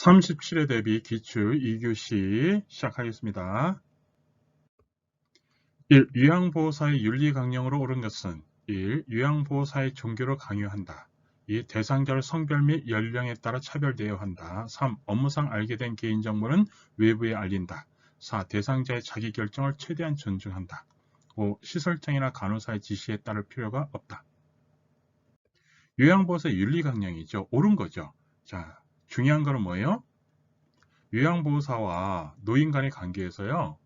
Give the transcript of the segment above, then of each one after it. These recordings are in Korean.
37회 대비 기출 2교시 시작하겠습니다. 1. 요양보호사의 윤리강령으로 옳은 것은 1. 요양보호사의 종교를 강요한다. 2. 대상자를 성별 및 연령에 따라 차별되어야 한다. 3. 업무상 알게 된 개인정보는 외부에 알린다. 4. 대상자의 자기결정을 최대한 존중한다. 5. 시설장이나 간호사의 지시에 따를 필요가 없다. 요양보호사의 윤리강령이죠. 옳은 거죠. 자, 중요한 거는 뭐예요? 요양보호사와 노인 간의 관계에서요.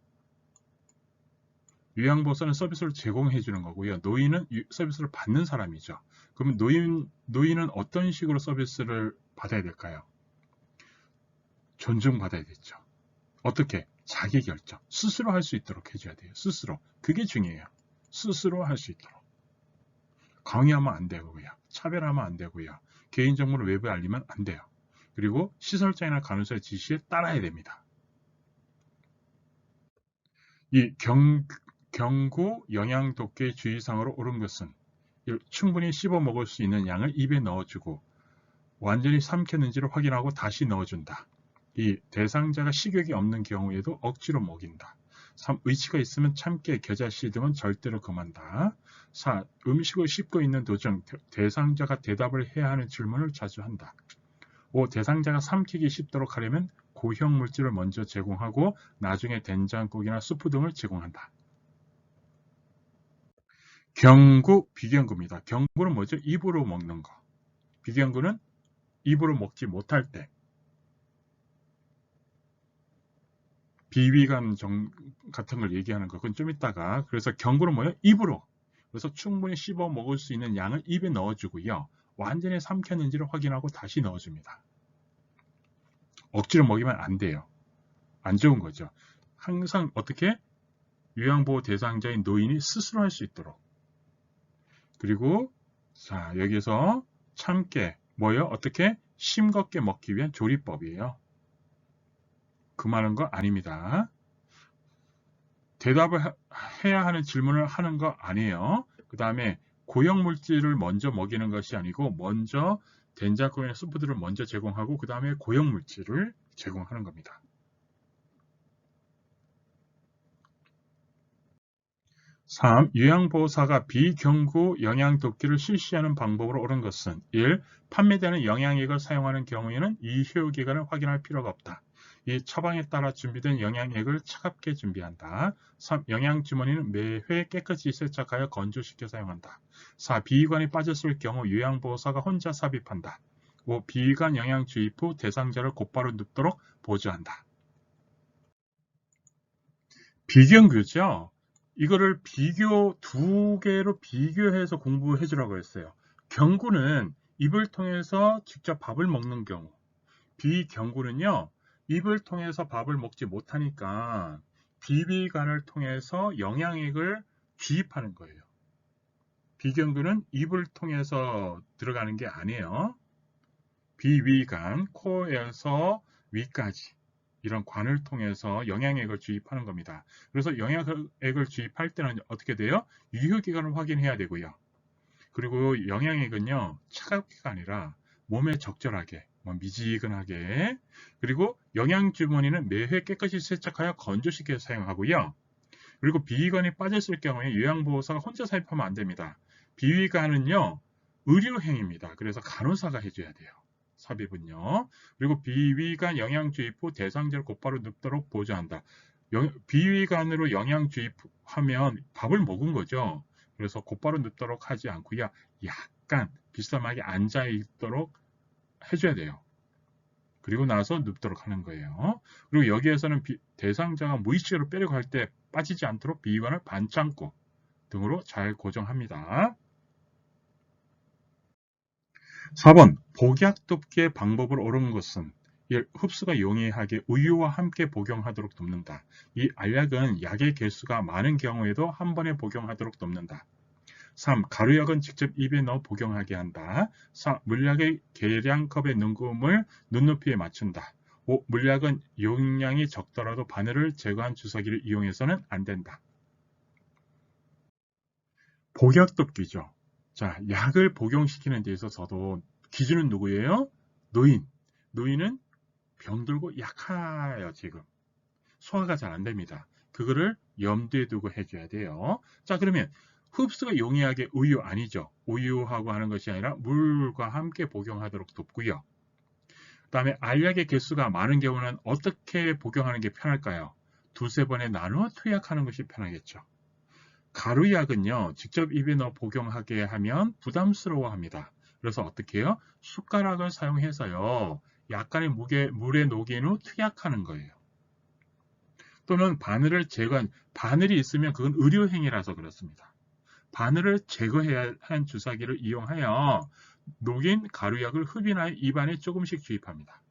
요양보호사는 서비스를 제공해 주는 거고요. 노인은 서비스를 받는 사람이죠. 그러면 노인은 어떤 식으로 서비스를 받아야 될까요? 존중받아야겠죠. 어떻게? 자기 결정. 스스로 할 수 있도록 해줘야 돼요. 스스로. 그게 중요해요. 스스로 할 수 있도록. 강요하면 안 되고요. 차별하면 안 되고요. 개인정보를 외부에 알리면 안 돼요. 그리고 시설장이나 간호사의 지시에 따라야 됩니다. 이 경구 영양독계 주의사항으로 옳은 것은 충분히 씹어 먹을 수 있는 양을 입에 넣어주고 완전히 삼켰는지를 확인하고 다시 넣어준다. 이 대상자가 식욕이 없는 경우에도 억지로 먹인다. 3. 의치가 있으면 참깨, 겨자씨 등은 절대로 금한다. 4. 음식을 씹고 있는 도중 대상자가 대답을 해야 하는 질문을 자주 한다. 5. 대상자가 삼키기 쉽도록 하려면 고형 물질을 먼저 제공하고 나중에 된장국이나 수프 등을 제공한다. 경구, 비경구입니다. 경구는 뭐죠? 입으로 먹는 거. 비경구는 입으로 먹지 못할 때. 비위감 같은 걸 얘기하는 거. 그건 좀 이따가. 그래서 경구는 뭐예요? 입으로. 그래서 충분히 씹어 먹을 수 있는 양을 입에 넣어주고요. 완전히 삼켰는지를 확인하고 다시 넣어줍니다. 억지로 먹이면 안 돼요. 안 좋은 거죠. 항상 어떻게? 요양보호 대상자인 노인이 스스로 할 수 있도록. 그리고 자 여기서 참깨 뭐예요? 어떻게? 싱겁게 먹기 위한 조리법이에요. 그만한 거 아닙니다. 대답을 해야 하는 질문을 하는 거 아니에요. 그 다음에 고형 물질을 먼저 먹이는 것이 아니고 먼저 된장국이나 수프들을 먼저 제공하고 그 다음에 고형 물질을 제공하는 겁니다. 3. 요양보호사가 비경구 영양독기를 실시하는 방법으로 옳은 것은 1. 판매되는 영양액을 사용하는 경우에는 이효기간을 확인할 필요가 없다. 2. 처방에 따라 준비된 영양액을 차갑게 준비한다. 3. 영양주머니는 매회 깨끗이 세척하여 건조시켜 사용한다. 4. 비위관이 빠졌을 경우 요양보호사가 혼자 삽입한다. 5. 비위관 영양 주입 후 대상자를 곧바로 눕도록 보조한다. 비경구죠. 이거를 두 개로 비교해서 공부해 주라고 했어요. 경구는 입을 통해서 직접 밥을 먹는 경우, 비경구는요, 입을 통해서 밥을 먹지 못하니까 비위관을 통해서 영양액을 주입하는 거예요. 비경구는 입을 통해서 들어가는 게 아니에요. 비위관, 코에서 위까지. 이런 관을 통해서 영양액을 주입하는 겁니다. 그래서 영양액을 주입할 때는 어떻게 돼요? 유효기간을 확인해야 되고요. 그리고 영양액은요, 차갑게가 아니라 몸에 적절하게, 미지근하게, 그리고 영양주머니는 매회 깨끗이 세척하여 건조시켜 사용하고요. 그리고 비위관이 빠졌을 경우에 요양보호사가 혼자 삽입하면 안 됩니다. 비위관은요, 의료행위입니다. 그래서 간호사가 해줘야 돼요. 삽입은요. 그리고 비위관 영양 주입 후 대상자를 곧바로 눕도록 보조한다. 비위관으로 영양 주입하면 밥을 먹은 거죠. 그래서 곧바로 눕도록 하지 않고요. 약간 비스듬하게 앉아 있도록 해줘야 돼요. 그리고 나서 눕도록 하는 거예요. 그리고 여기에서는 대상자가 무의식으로 빼려고 할 때 빠지지 않도록 비위관을 반창고 등으로 잘 고정합니다. 4번 복약돕기의 방법을 옳은 것은 1. 흡수가 용이하게 우유와 함께 복용하도록 돕는다. 2. 알약은 약의 개수가 많은 경우에도 한 번에 복용하도록 돕는다. 3. 가루약은 직접 입에 넣어 복용하게 한다. 4. 물약의 계량컵의 눈금을 눈높이에 맞춘다. 5. 물약은 용량이 적더라도 바늘을 제거한 주사기를 이용해서는 안 된다. 복약돕기죠. 자, 약을 복용시키는 데 있어서도 기준은 누구예요? 노인. 노인은 병들고 약해요. 지금 소화가 잘 안 됩니다. 그거를 염두에 두고 해줘야 돼요. 자, 그러면 흡수가 용이하게 우유 아니죠. 우유하고 하는 것이 아니라 물과 함께 복용하도록 돕고요. 그 다음에 알약의 개수가 많은 경우는 어떻게 복용하는 게 편할까요? 두세 번에 나누어 투약하는 것이 편하겠죠. 가루약은요, 직접 입에 넣어 복용하게 하면 부담스러워합니다. 그래서 어떻게 해요? 숟가락을 사용해서요, 약간의 물에 녹인 후 투약하는 거예요. 또는 바늘을 제거한, 바늘이 있으면 그건 의료행위라서 그렇습니다. 바늘을 제거해야 한 주사기를 이용하여 녹인 가루약을 흡인하여 입안에 조금씩 주입합니다.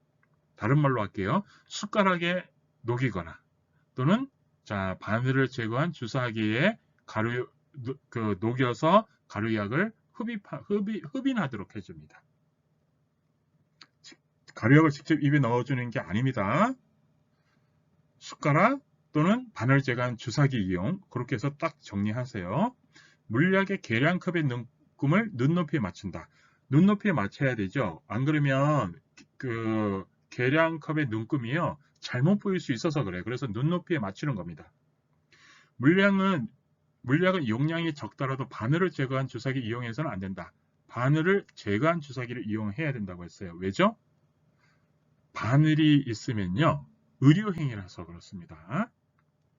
다른 말로 할게요. 숟가락에 녹이거나 또는 자, 바늘을 제거한 주사기에 녹여서 가루약을 흡인하도록 해줍니다. 가루약을 직접 입에 넣어주는 게 아닙니다. 숟가락 또는 바늘 제거한 주사기 이용, 그렇게 해서 딱 정리하세요. 물약의 계량컵의 눈금을 눈높이에 맞춘다. 눈높이에 맞춰야 되죠. 안 그러면 그 계량컵의 눈금이요, 잘못 보일 수 있어서 그래요. 그래서 눈높이에 맞추는 겁니다. 물약은 용량이 적더라도 바늘을 제거한 주사기 이용해서는 안 된다. 바늘을 제거한 주사기를 이용해야 된다고 했어요. 왜죠? 바늘이 있으면요, 의료행위라서 그렇습니다.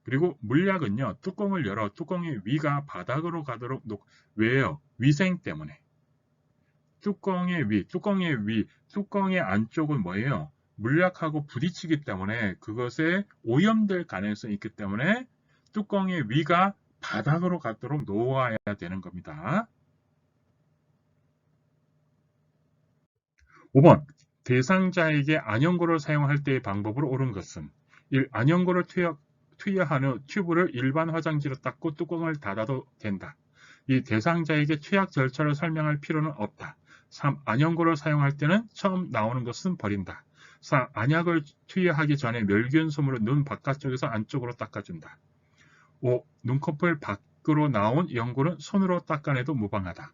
그리고 물약은요, 뚜껑을 열어 뚜껑의 위가 바닥으로 가도록 왜요? 위생 때문에. 뚜껑의 안쪽은 뭐예요? 물약하고 부딪히기 때문에 그것에 오염될 가능성이 있기 때문에 뚜껑의 위가 바닥으로 가도록 놓아야 되는 겁니다. 5번. 대상자에게 안연고를 사용할 때의 방법으로 옳은 것은 1. 안연고를 투여한 후 튜브를 일반 화장지로 닦고 뚜껑을 닫아도 된다. 2. 대상자에게 투약 절차를 설명할 필요는 없다. 3. 안연고를 사용할 때는 처음 나오는 것은 버린다. 4. 안약을 투여하기 전에 멸균솜으로 눈 바깥쪽에서 안쪽으로 닦아준다. 5. 눈꺼풀 밖으로 나온 연고는 손으로 닦아내도 무방하다.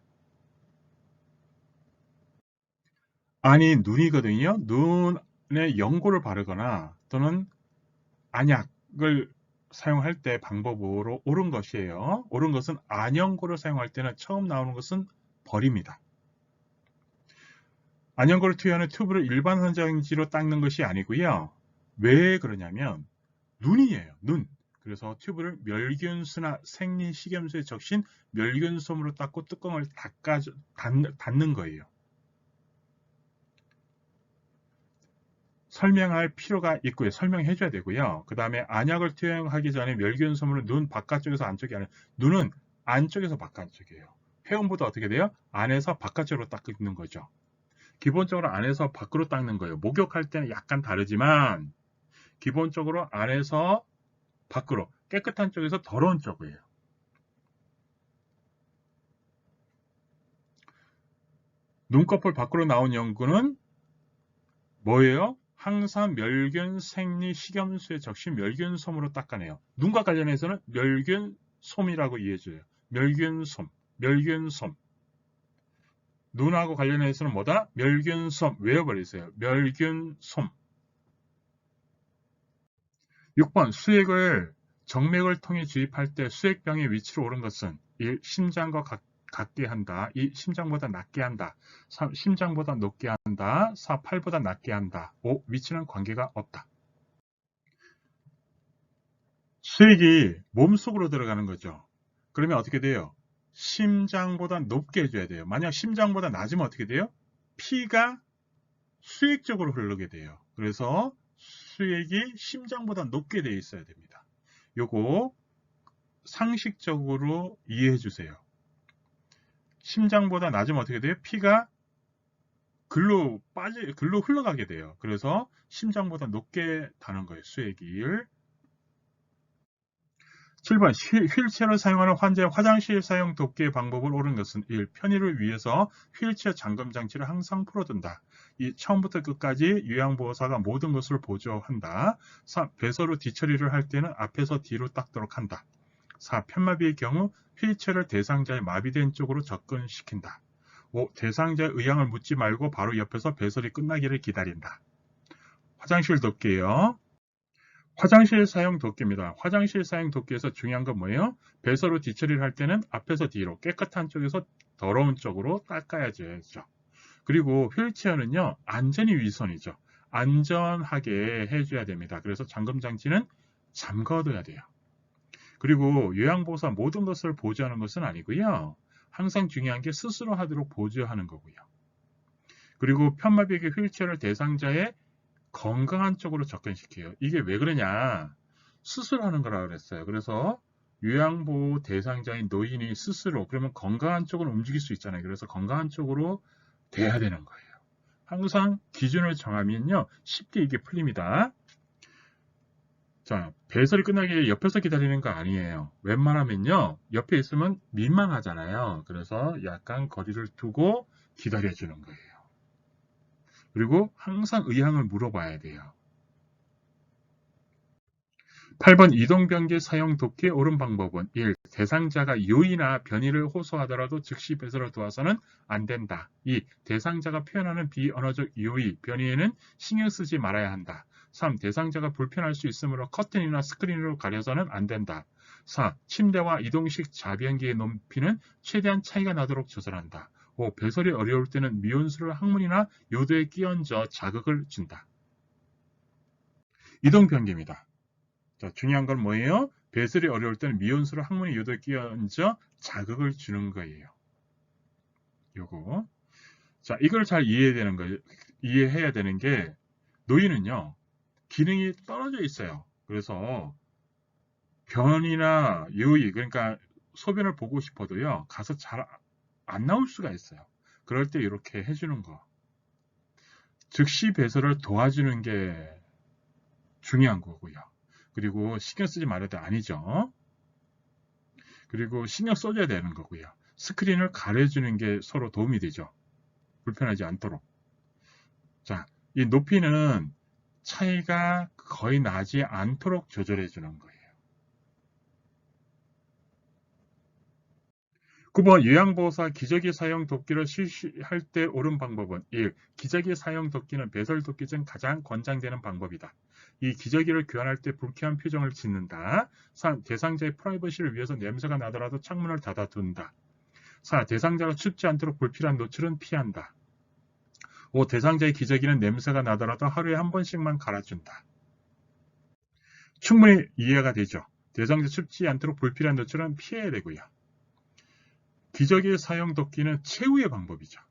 아니, 눈이거든요. 눈에 연고를 바르거나 또는 안약을 사용할 때 방법으로 옳은 것이에요. 옳은 것은 안연고를 사용할 때는 처음 나오는 것은 버립니다. 안연고를 투여하는 튜브를 일반 화장지로 닦는 것이 아니고요. 왜 그러냐면 눈이에요. 눈. 그래서 튜브를 멸균수나 생리 식염수에 적신 멸균솜으로 닦고 뚜껑을 닫는 거예요. 설명할 필요가 있고요. 설명해 줘야 되고요. 그 다음에 안약을 투여하기 전에 멸균솜으로 눈 바깥쪽에서 안쪽이 아니라 눈은 안쪽에서 바깥쪽이에요. 회원보다 어떻게 돼요? 안에서 바깥쪽으로 닦는 거죠. 기본적으로 안에서 밖으로 닦는 거예요. 목욕할 때는 약간 다르지만 기본적으로 안에서 밖으로, 깨끗한 쪽에서 더러운 쪽이에요. 눈꺼풀 밖으로 나온 연고는 뭐예요? 항상 멸균, 생리, 식염수에 적신 멸균솜으로 닦아내요. 눈과 관련해서는 멸균솜이라고 이해해줘요. 멸균솜. 눈하고 관련해서는 뭐다? 멸균솜. 외워버리세요. 멸균솜. 6번. 수액을 정맥을 통해 주입할 때 수액병의 위치로 옳은 것은 1. 심장과 같게 한다. 2. 심장보다 낮게 한다. 3. 심장보다 높게 한다. 4. 팔보다 낮게 한다. 5. 위치는 관계가 없다. 수액이 몸속으로 들어가는 거죠. 그러면 어떻게 돼요? 심장보다 높게 해줘야 돼요. 만약 심장보다 낮으면 어떻게 돼요? 피가 수액 쪽으로 흐르게 돼요. 그래서 수액이 심장보다 높게 되어 있어야 됩니다. 요거 상식적으로 이해해 주세요. 심장보다 낮으면 어떻게 돼요? 피가 글로 흘러가게 돼요. 그래서 심장보다 높게 다는 거예요. 수액이. 7번. 휠체어를 사용하는 환자의 화장실 사용 돕기의 방법을 옳은 것은 1. 편의를 위해서 휠체어 잠금 장치를 항상 풀어둔다. 2. 처음부터 끝까지 요양보호사가 모든 것을 보조한다. 3. 배서로 뒤처리를 할 때는 앞에서 뒤로 닦도록 한다. 4. 편마비의 경우 휠체어를 대상자의 마비된 쪽으로 접근시킨다. 5. 대상자의 의향을 묻지 말고 바로 옆에서 배설이 끝나기를 기다린다. 화장실 덮개요. 화장실 사용 덮개입니다. 화장실 사용 덮개에서 중요한 건 뭐예요? 배서로 뒤처리를 할 때는 앞에서 뒤로 깨끗한 쪽에서 더러운 쪽으로 닦아야죠. 그리고 휠체어는요, 안전이 위선이죠. 안전하게 해줘야 됩니다. 그래서 잠금 장치는 잠궈둬야 돼요. 그리고 요양보호사 모든 것을 보조하는 것은 아니고요. 항상 중요한 게 스스로 하도록 보조하는 거고요. 그리고 편마비계 휠체어를 대상자의 건강한 쪽으로 접근시켜요. 이게 왜 그러냐? 수술하는 거라 그랬어요. 그래서 요양보호 대상자인 노인이 스스로 그러면 건강한 쪽으로 움직일 수 있잖아요. 그래서 건강한 쪽으로 돼야 되는 거예요. 항상 기준을 정하면요. 쉽게 이게 풀립니다. 자, 배설이 끝나기 옆에서 기다리는 거 아니에요. 웬만하면요. 옆에 있으면 민망하잖아요. 그래서 약간 거리를 두고 기다려주는 거예요. 그리고 항상 의향을 물어봐야 돼요. 8번 이동변기 사용 덮개 옳은 방법은 1. 대상자가 요의나 변이를 호소하더라도 즉시 배설을 도와서는 안 된다. 2. 대상자가 표현하는 비언어적 요의, 변이에는 신경 쓰지 말아야 한다. 3. 대상자가 불편할 수 있으므로 커튼이나 스크린으로 가려서는 안 된다. 4. 침대와 이동식 자변기의 높이는 최대한 차이가 나도록 조절한다. 5. 배설이 어려울 때는 미온수를 항문이나 요도에 끼얹어 자극을 준다. 이동변기입니다. 자, 중요한 건 뭐예요? 배설이 어려울 때는 미온수를 항문의 요도에 끼얹어 자극을 주는 거예요. 요거. 자, 이걸 잘 이해해야 되는 게 노인은요, 기능이 떨어져 있어요. 그래서 변이나 요의, 그러니까 소변을 보고 싶어도요, 가서 잘 안 나올 수가 있어요. 그럴 때 이렇게 해주는 거. 즉시 배설을 도와주는 게 중요한 거고요. 그리고 신경 쓰지 말아도 아니죠. 그리고 신경 써줘야 되는 거고요. 스크린을 가려주는 게 서로 도움이 되죠. 불편하지 않도록. 자, 이 높이는 차이가 거의 나지 않도록 조절해 주는 거예요. 9번 요양보호사 기저귀 사용 덮개를 실시할 때 옳은 방법은 1. 기저귀 사용 덮개는 배설 덮개 중 가장 권장되는 방법이다. 2. 기저귀를 교환할 때 불쾌한 표정을 짓는다. 3. 대상자의 프라이버시를 위해서 냄새가 나더라도 창문을 닫아둔다. 4. 대상자가 춥지 않도록 불필요한 노출은 피한다. 5. 대상자의 기저귀는 냄새가 나더라도 하루에 한 번씩만 갈아준다. 충분히 이해가 되죠. 대상자 춥지 않도록 불필요한 노출은 피해야 되고요. 기저귀 사용 덮개는 최후의 방법이죠.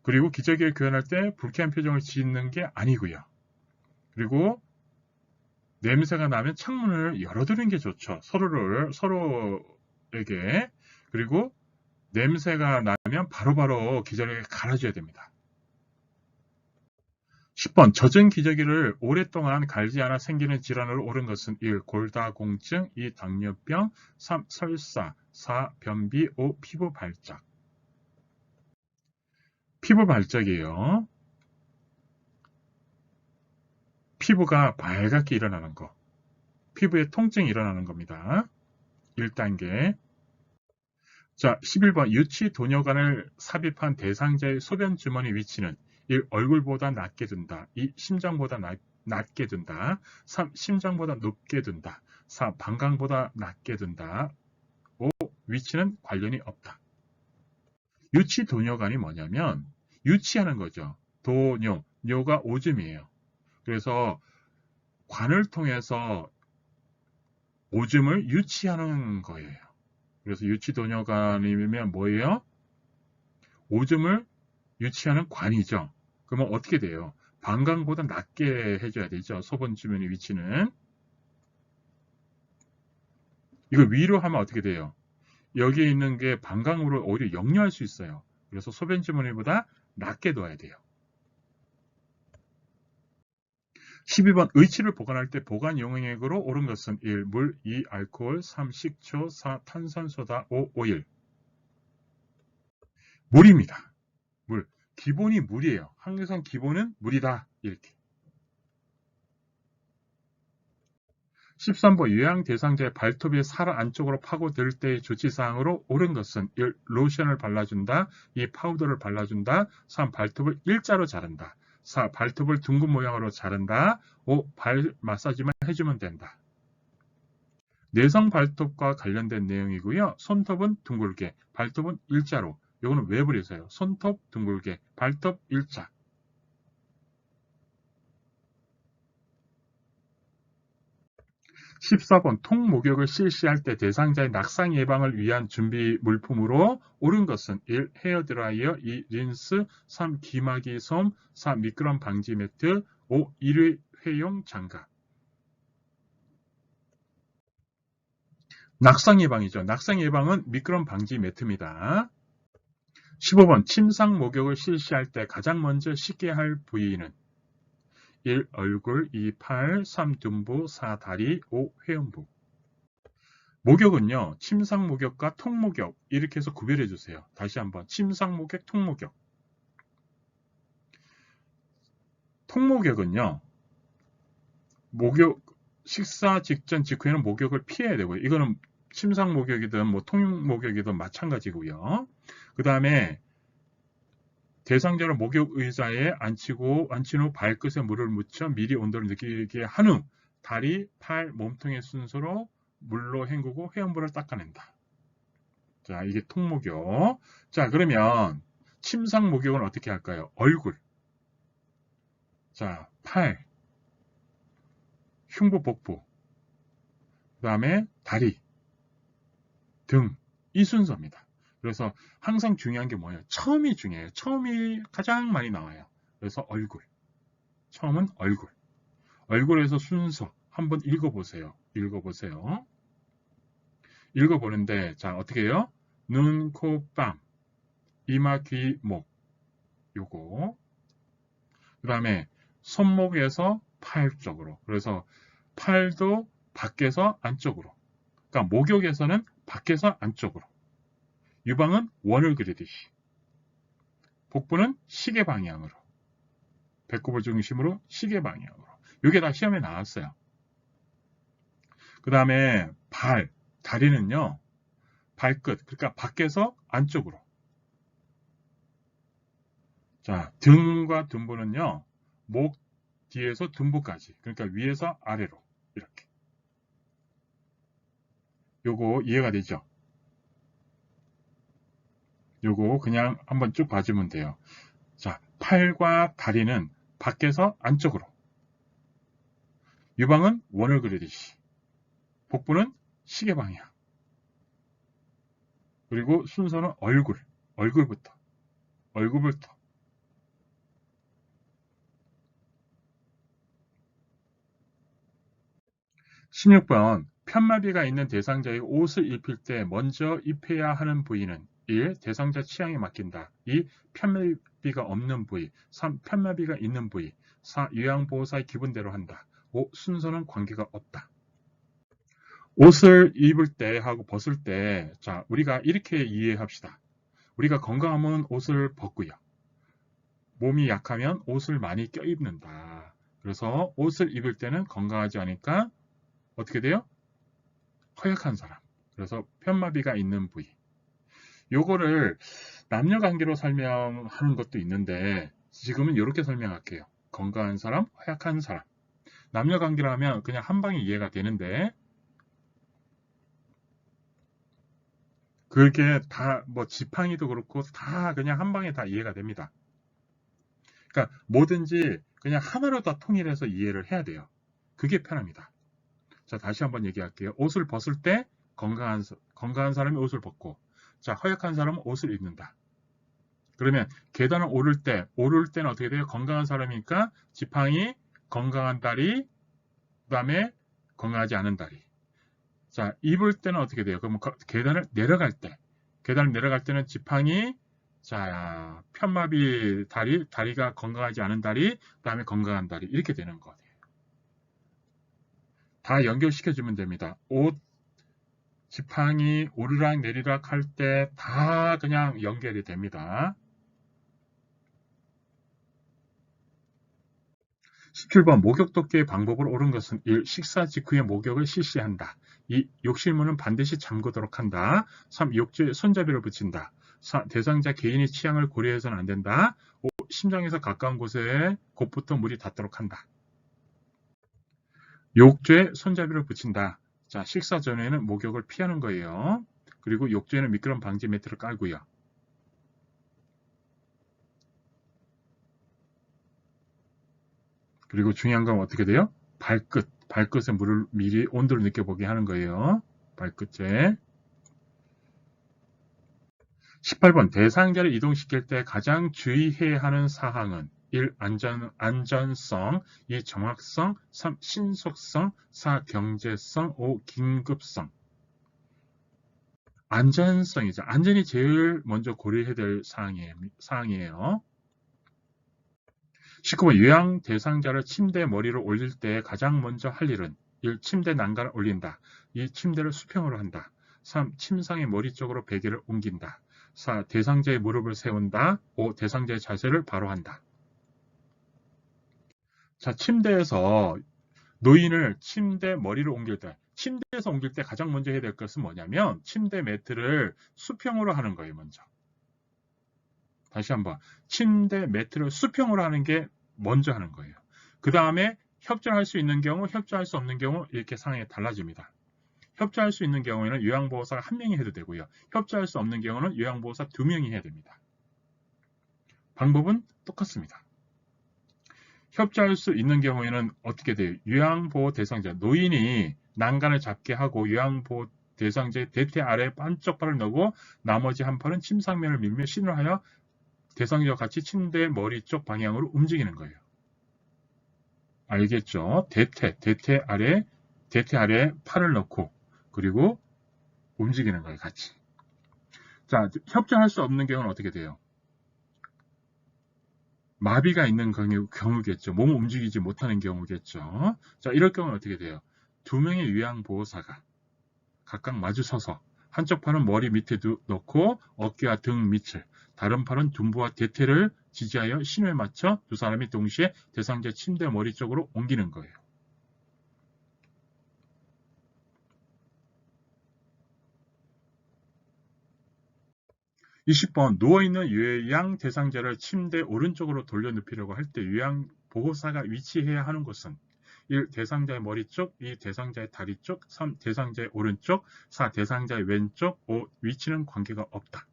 그리고 기저귀를 교환할 때 불쾌한 표정을 짓는 게 아니고요. 그리고 냄새가 나면 창문을 열어두는 게 좋죠. 서로에게. 그리고 냄새가 나면 바로바로 기저귀를 갈아줘야 됩니다. 10번 젖은 기저귀를 오랫동안 갈지 않아 생기는 질환으로 옳은 것은 1. 골다공증, 2. 당뇨병, 3. 설사, 4. 변비, 5. 피부 발작. 피부 발작이에요. 피부가 발갛게 일어나는 거. 피부에 통증이 일어나는 겁니다. 1단계. 자, 11번 유치 도뇨관을 삽입한 대상자의 소변 주머니 위치는 1. 얼굴보다 낮게 둔다. 2. 심장보다 낮게 둔다. 3. 심장보다 높게 둔다. 4. 방광보다 낮게 둔다. 5. 위치는 관련이 없다. 유치 도뇨관이 뭐냐면 유치하는 거죠. 도뇨, 뇨가 오줌이에요. 그래서 관을 통해서 오줌을 유치하는 거예요. 그래서 유치 도뇨관이면 뭐예요? 오줌을 유치하는 관이죠. 그러면 어떻게 돼요? 방광보다 낮게 해줘야 되죠. 소변 주머니 위치는. 이거 위로 하면 어떻게 돼요? 여기에 있는 게 방광으로 오히려 역류할 수 있어요. 그래서 소변 주머니보다 낮게 둬야 돼요. 12번 의치를 보관할 때 보관 용액으로 옳은 것은 1. 물, 2. 알코올, 3. 식초, 4. 탄산소다, 5. 오일. 물입니다. 물. 기본이 물이에요. 항상 기본은 물이다. 이렇게. 13번 요양 대상자의 발톱이 살 안쪽으로 파고들 때의 조치사항으로 옳은 것은 1. 로션을 발라준다. 2. 파우더를 발라준다. 3. 발톱을 일자로 자른다. 4. 발톱을 둥근 모양으로 자른다. 5. 발 마사지만 해주면 된다. 내성 발톱과 관련된 내용이고요. 손톱은 둥글게, 발톱은 일자로. 이거는 왜 버리세요? 손톱 둥글게, 발톱 일자. 14번 통목욕을 실시할 때 대상자의 낙상 예방을 위한 준비 물품으로 옳은 것은 1. 헤어드라이어, 2. 린스, 3. 기마기 솜, 4. 미끄럼 방지 매트, 5. 일회용 장갑. 낙상 예방이죠. 낙상 예방은 미끄럼 방지 매트입니다. 15번 침상 목욕을 실시할 때 가장 먼저 씻게 할 부위는 1. 얼굴, 2. 팔, 3. 둔부, 4. 다리, 5. 회음부. 목욕은요, 침상 목욕과 통목욕 이렇게 해서 구별해 주세요. 다시 한번 침상 목욕, 통목욕. 통목욕은요, 목욕 식사 직전 직후에는 목욕을 피해야 되고요. 이거는 침상 목욕이든 뭐 통목욕이든 마찬가지고요. 그 다음에 대상자를 목욕 의자에 앉힌 후 발끝에 물을 묻혀 미리 온도를 느끼게 한 후 다리, 팔, 몸통의 순서로 물로 헹구고 회음부를 닦아낸다. 자, 이게 통목욕. 자, 그러면 침상 목욕은 어떻게 할까요? 얼굴, 자, 팔, 흉부, 복부, 그 다음에 다리, 등, 이 순서입니다. 그래서 항상 중요한 게 뭐예요? 처음이 중요해요. 처음이 가장 많이 나와요. 그래서 얼굴. 처음은 얼굴. 얼굴에서 순서 한번 읽어보세요. 읽어보는데 자 어떻게 해요? 눈, 코, 뺨, 이마, 귀, 목. 요거. 그 다음에 손목에서 팔 쪽으로. 그래서 팔도 밖에서 안쪽으로. 그러니까 목욕에서는 밖에서 안쪽으로. 유방은 원을 그리듯이. 복부는 시계 방향으로. 배꼽을 중심으로 시계 방향으로. 이게 다 시험에 나왔어요. 그 다음에 발, 다리는요. 발끝, 그러니까 밖에서 안쪽으로. 자, 등과 둔부는요. 목 뒤에서 둔부까지. 그러니까 위에서 아래로. 이렇게. 요거 이해가 되죠? 요거 그냥 한번 쭉 봐주면 돼요. 자, 팔과 다리는 밖에서 안쪽으로. 유방은 원을 그리듯이. 복부는 시계 방향. 그리고 순서는 얼굴부터. 16번 편마비가 있는 대상자의 옷을 입힐 때 먼저 입혀야 하는 부위는 1. 대상자 취향에 맡긴다. 2. 편마비가 없는 부위. 3. 편마비가 있는 부위. 4. 요양보호사의 기분대로 한다. 5. 순서는 관계가 없다. 옷을 입을 때 하고 벗을 때 자 우리가 이렇게 이해합시다. 우리가 건강하면 옷을 벗고요. 몸이 약하면 옷을 많이 껴입는다. 그래서 옷을 입을 때는 건강하지 않으니까 어떻게 돼요? 허약한 사람. 그래서 편마비가 있는 부위. 요거를 남녀관계로 설명하는 것도 있는데 지금은 이렇게 설명할게요. 건강한 사람, 허약한 사람. 남녀관계로 하면 그냥 한 방에 이해가 되는데 그게 다 뭐 지팡이도 그렇고 다 그냥 한 방에 다 이해가 됩니다. 그러니까 뭐든지 그냥 하나로 다 통일해서 이해를 해야 돼요. 그게 편합니다. 자, 다시 한번 얘기할게요. 옷을 벗을 때 건강한 사람이 옷을 벗고 자, 허약한 사람은 옷을 입는다. 그러면 계단을 오를 때는 어떻게 돼요? 건강한 사람이니까 지팡이, 건강한 다리, 그 다음에 건강하지 않은 다리. 자, 입을 때는 어떻게 돼요? 그러면 계단을 내려갈 때는 지팡이, 자, 편마비 다리가 건강하지 않은 다리, 그 다음에 건강한 다리. 이렇게 되는 거예요. 다 연결시켜주면 됩니다. 옷, 지팡이, 오르락 내리락 할 때 다 그냥 연결이 됩니다. 17번 목욕 돕기의 방법을 옳은 것은 1. 식사 직후에 목욕을 실시한다. 2. 욕실문은 반드시 잠그도록 한다. 3. 욕조에 손잡이를 붙인다. 4. 대상자 개인의 취향을 고려해서는 안 된다. 5. 심장에서 가까운 곳에 곧부터 물이 닿도록 한다. 욕조에 손잡이를 붙인다. 자, 식사 전에는 목욕을 피하는 거예요. 그리고 욕조에는 미끄럼 방지 매트를 깔고요. 그리고 중요한 건 어떻게 돼요? 발끝에 물을 미리 온도를 느껴보게 하는 거예요. 발끝에. 18번 대상자를 이동시킬 때 가장 주의해야 하는 사항은 1. 안전성, 2. 정확성, 3. 신속성, 4. 경제성, 5. 긴급성. 안전성이죠. 안전이 제일 먼저 고려해야 될 사항이에요. 19번 요양 대상자를 침대 머리로 올릴 때 가장 먼저 할 일은 1. 침대 난간을 올린다. 2. 침대를 수평으로 한다. 3. 침상의 머리 쪽으로 베개를 옮긴다. 4. 대상자의 무릎을 세운다. 5. 대상자의 자세를 바로 한다. 자, 침대에서 노인을 침대 머리로 옮길 때, 침대에서 옮길 때 가장 먼저 해야 될 것은 뭐냐면 침대 매트를 수평으로 하는 거예요, 먼저. 다시 한번 침대 매트를 수평으로 하는 게 먼저 하는 거예요. 그 다음에 협조할 수 있는 경우, 협조할 수 없는 경우 이렇게 상황이 달라집니다. 협조할 수 있는 경우에는 요양보호사가 1명이 해도 되고요. 협조할 수 없는 경우는 요양보호사 2명이 해야 됩니다. 방법은 똑같습니다. 협조할 수 있는 경우에는 어떻게 돼요? 요양보호 대상자, 노인이 난간을 잡게 하고 요양보호 대상자의 대퇴 아래 한쪽 팔을 넣고 나머지 한 팔은 침상면을 밀며 신호하여 대상자와 같이 침대 머리 쪽 방향으로 움직이는 거예요. 알겠죠? 대퇴 아래 팔을 넣고 그리고 움직이는 거예요, 같이. 자, 협조할 수 없는 경우는 어떻게 돼요? 마비가 있는 경우겠죠. 몸을 움직이지 못하는 경우겠죠. 자, 이럴 경우는 어떻게 돼요? 2명의 요양보호사가 각각 마주 서서 한쪽 팔은 머리 밑에 넣고 어깨와 등 밑을, 다른 팔은 둔부와 대퇴를 지지하여 신호에 맞춰 두 사람이 동시에 대상자 침대 머리 쪽으로 옮기는 거예요. (20번) 누워있는 요양 대상자를 침대 오른쪽으로 돌려 눕히려고 할 때 요양보호사가 위치해야 하는 곳은 1. 대상자의 머리 쪽, 2. 대상자의 다리 쪽, 3. 대상자의 오른쪽, 4. 대상자의 왼쪽, 5. 위치는 관계가 없다.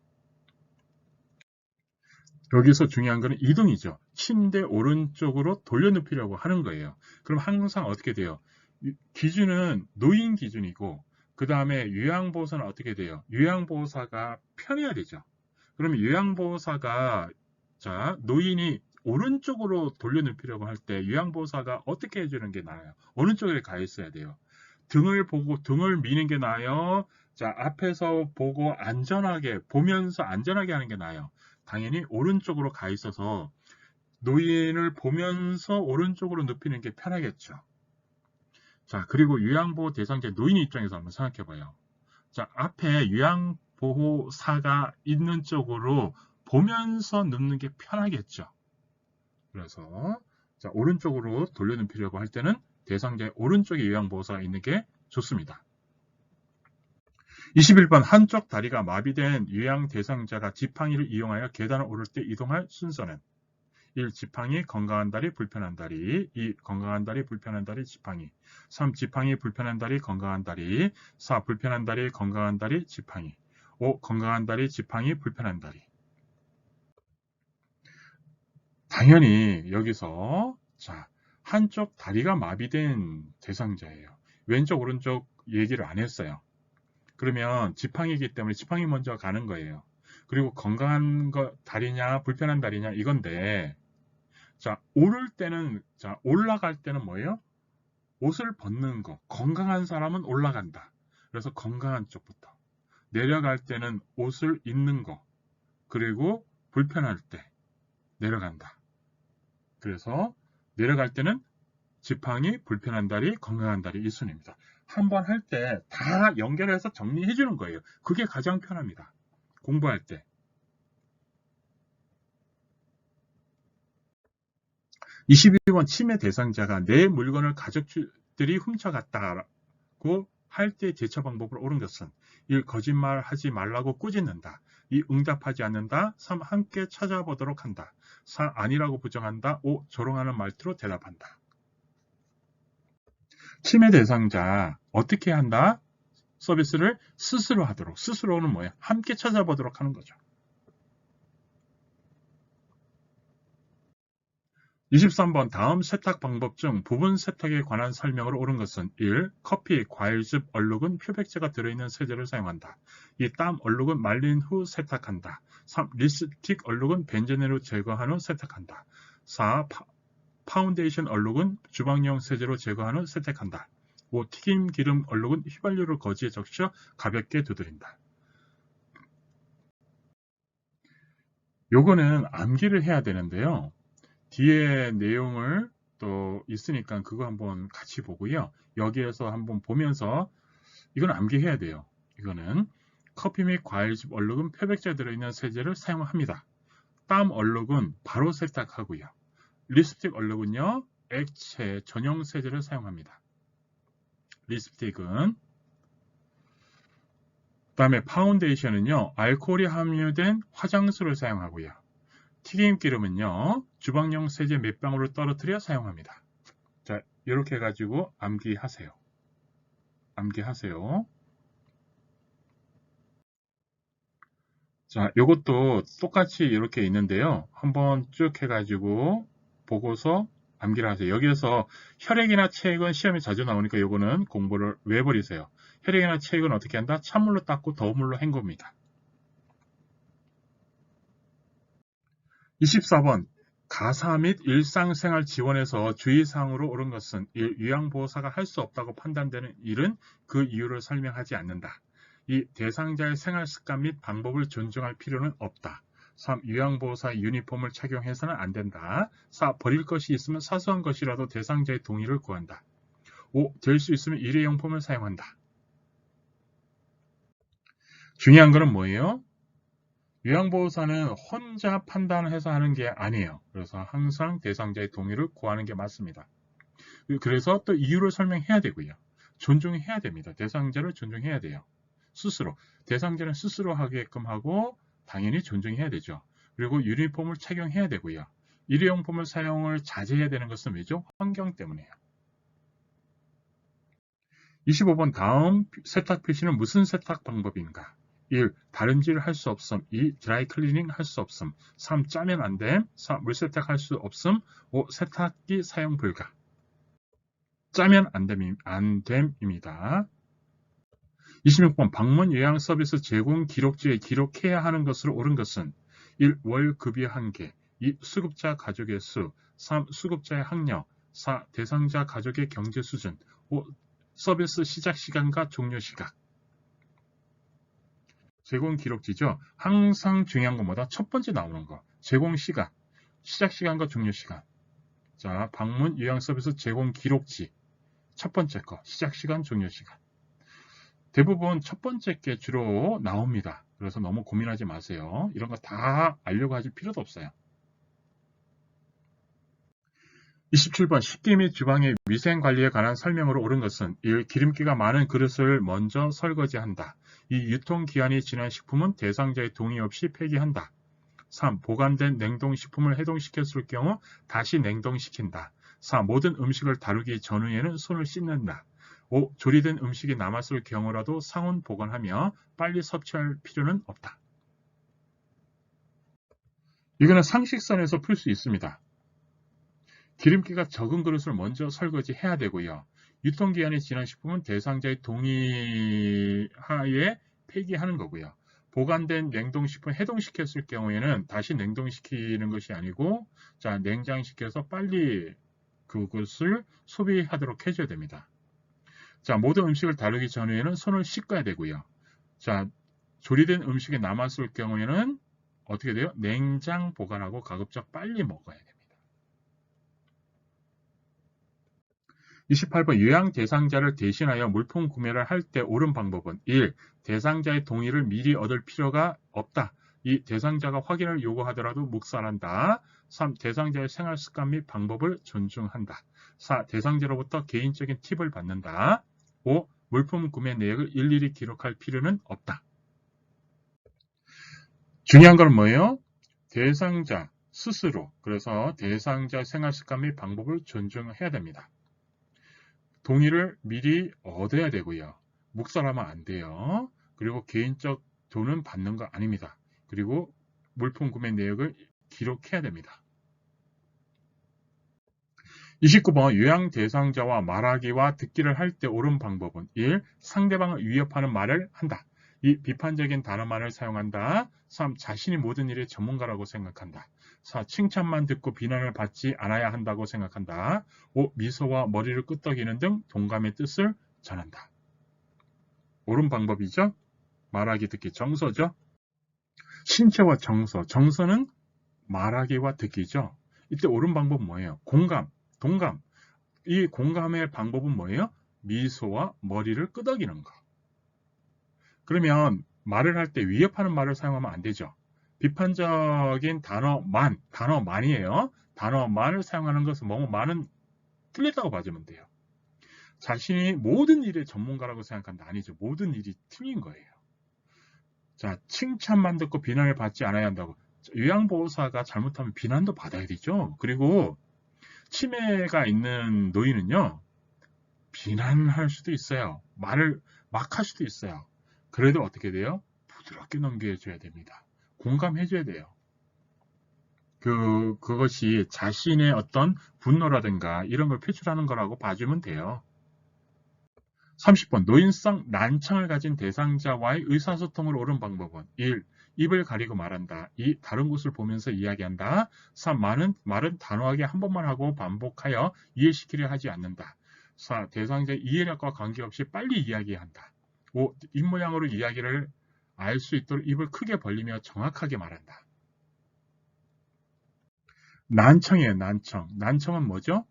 여기서 중요한 것은 이동이죠. 침대 오른쪽으로 돌려 눕히려고 하는 거예요. 그럼 항상 어떻게 돼요? 기준은 노인 기준이고 그 다음에 요양보호사는 어떻게 돼요? 요양보호사가 편해야 되죠. 그러면 요양보호사가 노인이 오른쪽으로 돌려 눕히려고 할 때 요양보호사가 어떻게 해주는 게 나아요? 어느 쪽에 가 있어야 돼요? 등을 보고 등을 미는 게 나아요? 자, 앞에서 보고 보면서 안전하게 하는 게 나아요? 당연히 오른쪽으로 가 있어서 노인을 보면서 오른쪽으로 눕히는 게 편하겠죠. 자, 그리고 요양보호 대상자 노인 입장에서 한번 생각해 봐요. 자, 앞에 요양보호사가 있는 쪽으로 보면서 눕는 게 편하겠죠. 그래서 자, 오른쪽으로 돌려 눕히려고 할 때는 대상자의 오른쪽에 요양보호사가 있는 게 좋습니다. 21번 한쪽 다리가 마비된 요양 대상자가 지팡이를 이용하여 계단을 오를 때 이동할 순서는 1. 지팡이, 건강한 다리, 불편한 다리. 2. 건강한 다리, 불편한 다리, 지팡이. 3. 지팡이, 불편한 다리, 건강한 다리. 4. 불편한 다리, 건강한 다리, 지팡이. 5. 건강한 다리, 지팡이, 불편한 다리. 당연히 여기서 한쪽 다리가 마비된 대상자예요. 왼쪽, 오른쪽 얘기를 안 했어요. 그러면 지팡이이기 때문에 지팡이 먼저 가는 거예요. 그리고 건강한 다리냐, 불편한 다리냐 이건데 올라갈 때는 뭐예요? 옷을 벗는 거. 건강한 사람은 올라간다. 그래서 건강한 쪽부터. 내려갈 때는 옷을 입는 거. 그리고 불편할 때 내려간다. 그래서 내려갈 때는 지팡이, 불편한 다리, 건강한 다리 이 순입니다. 한번 할 때 다 연결해서 정리해 주는 거예요. 그게 가장 편합니다. 공부할 때. 22번 침해 대상자가 내 물건을 가족들이 훔쳐갔다고 할 때 대처 방법을 옳은 것은 1. 거짓말하지 말라고 꾸짖는다. 2. 응답하지 않는다. 3. 함께 찾아보도록 한다. 4. 아니라고 부정한다. 5. 조롱하는 말투로 대답한다. 침해 대상자 어떻게 한다? 서비스를 스스로 하도록. 스스로는 뭐야? 함께 찾아보도록 하는 거죠. 23번 다음 세탁 방법 중 부분 세탁에 관한 설명으로 옳은 것은 1. 커피, 과일즙, 얼룩은 표백제가 들어있는 세제를 사용한다. 2. 땀, 얼룩은 말린 후 세탁한다. 3. 립스틱, 얼룩은 벤젠으로 제거한 후 세탁한다. 4. 파운데이션 얼룩은 주방용 세제로 제거한 후 세탁한다. 5. 튀김 기름 얼룩은 휘발유를 거즈에 적셔 가볍게 두드린다. 요거는 암기를 해야 되는데요. 뒤에 내용을 또 있으니까 그거 한번 같이 보고요. 여기에서 한번 보면서 이건 암기해야 돼요. 이거는 커피 및 과일즙 얼룩은 표백제 들어있는 세제를 사용합니다. 땀 얼룩은 바로 세탁하고요. 립스틱 얼룩은요. 액체 전용 세제를 사용합니다. 립스틱은 그다음에 파운데이션은요. 알코올이 함유된 화장수를 사용하고요. 튀김기름은요. 주방용 세제 몇 방울을 떨어뜨려 사용합니다. 자, 이렇게 해가지고 암기하세요. 암기하세요. 자, 이것도 똑같이 이렇게 있는데요. 한번 쭉 해가지고 보고서 암기를 하세요. 여기에서 혈액이나 체액은 시험에 자주 나오니까 이거는 공부를 외버리세요. 혈액이나 체액은 어떻게 한다? 찬물로 닦고 더운 물로 헹굽니다. 24번 가사 및 일상생활 지원에서 주의사항으로 옳은 것은 1. 요양보호사가 할 수 없다고 판단되는 일은 그 이유를 설명하지 않는다. 2. 대상자의 생활습관 및 방법을 존중할 필요는 없다. 3. 요양보호사의 유니폼을 착용해서는 안 된다. 4. 버릴 것이 있으면 사소한 것이라도 대상자의 동의를 구한다. 5. 될 수 있으면 일회용품을 사용한다. 중요한 것은 뭐예요? 요양보호사는 혼자 판단해서 하는 게 아니에요. 그래서 항상 대상자의 동의를 구하는 게 맞습니다. 그래서 또 이유를 설명해야 되고요. 존중해야 됩니다. 대상자를 존중해야 돼요. 스스로. 대상자는 스스로 하게끔 하고 당연히 존중해야 되죠. 그리고 유니폼을 착용해야 되고요. 일회용품을 사용을 자제해야 되는 것은 왜죠? 환경 때문에요. 25번 다음 세탁 표시는 무슨 세탁 방법인가? 1. 다림질을 할 수 없음. 2. 드라이 클리닝 할 수 없음. 3. 짜면 안 됨. 4. 물세탁 할 수 없음. 5. 세탁기 사용 불가. 짜면 안 됨입니다. 26번 방문 요양 서비스 제공 기록지에 기록해야 하는 것으로 옳은 것은 1. 월 급여 한계. 2. 수급자 가족의 수. 3. 수급자의 학력. 4. 대상자 가족의 경제 수준. 5. 서비스 시작 시간과 종료 시각. 제공 기록지죠. 항상 중요한 것보다 첫 번째 나오는 거. 제공 시간, 시작 시간과 종료 시간. 자, 방문 요양 서비스 제공 기록지. 첫 번째 거, 시작 시간, 종료 시간. 대부분 첫 번째 게 주로 나옵니다. 그래서 너무 고민하지 마세요. 이런 거 다 알려고 하실 필요도 없어요. 27번 식기 및 주방의 위생관리에 관한 설명으로 옳은 것은 1. 기름기가 많은 그릇을 먼저 설거지한다. 2. 유통기한이 지난 식품은 대상자의 동의 없이 폐기한다. 3. 보관된 냉동식품을 해동시켰을 경우 다시 냉동시킨다. 4. 모든 음식을 다루기 전후에는 손을 씻는다. 5. 조리된 음식이 남았을 경우라도 상온 보관하며 빨리 섭취할 필요는 없다. 이거는 상식선에서 풀 수 있습니다. 기름기가 적은 그릇을 먼저 설거지해야 되고요. 유통기한이 지난 식품은 대상자의 동의하에 폐기하는 거고요. 보관된 냉동식품 해동시켰을 경우에는 다시 냉동시키는 것이 아니고 자 냉장시켜서 빨리 그것을 소비하도록 해줘야 됩니다. 자 모든 음식을 다루기 전에는 손을 씻어야 되고요. 자 조리된 음식이 남았을 경우에는 어떻게 돼요? 냉장 보관하고 가급적 빨리 먹어야 됩니다. 28번 요양 대상자를 대신하여 물품 구매를 할 때 옳은 방법은 1. 대상자의 동의를 미리 얻을 필요가 없다. 2. 대상자가 확인을 요구하더라도 묵살한다. 3. 대상자의 생활 습관 및 방법을 존중한다. 4. 대상자로부터 개인적인 팁을 받는다. 5. 물품 구매 내역을 일일이 기록할 필요는 없다. 중요한 건 뭐예요? 대상자, 스스로, 그래서 대상자 생활 습관 및 방법을 존중해야 됩니다. 동의를 미리 얻어야 되고요. 묵살하면 안 돼요. 그리고 개인적 돈은 받는 거 아닙니다. 그리고 물품 구매 내역을 기록해야 됩니다. 29번 요양 대상자와 말하기와 듣기를 할 때 옳은 방법은 1. 상대방을 위협하는 말을 한다. 2. 비판적인 단어만을 사용한다. 3. 자신이 모든 일의 전문가라고 생각한다. 4. 칭찬만 듣고 비난을 받지 않아야 한다고 생각한다. 5. 미소와 머리를 끄덕이는 등 동감의 뜻을 전한다. 옳은 방법이죠? 말하기 듣기 정서죠? 신체와 정서. 정서는 말하기와 듣기죠. 이때 옳은 방법은 뭐예요? 공감, 동감. 이 공감의 방법은 뭐예요? 미소와 머리를 끄덕이는 거. 그러면 말을 할 때 위협하는 말을 사용하면 안 되죠. 비판적인 단어만이에요. 단어만을 사용하는 것은 뭐만은 틀렸다고 봐주면 돼요. 자신이 모든 일의 전문가라고 생각한다. 아니죠. 모든 일이 틀린 거예요. 자, 칭찬만 듣고 비난을 받지 않아야 한다고. 요양보호사가 잘못하면 비난도 받아야 되죠. 그리고 치매가 있는 노인은요, 비난할 수도 있어요. 말을 막 할 수도 있어요. 그래도 어떻게 돼요? 부드럽게 넘겨줘야 됩니다. 공감해줘야 돼요. 그것이 자신의 어떤 분노라든가 이런 걸 표출하는 거라고 봐주면 돼요. 30번 노인성 난청을 가진 대상자와의 의사소통을 옳은 방법은 1. 입을 가리고 말한다. 2. 다른 곳을 보면서 이야기한다. 3. 말은 단호하게 한 번만 하고 반복하여 이해시키려 하지 않는다. 4. 대상자의 이해력과 관계없이 빨리 이야기한다. 5. 입모양으로 이야기를 알 수 있도록 입을 크게 벌리며 정확하게 말한다. 난청이에요. 난청. 난청은 뭐죠?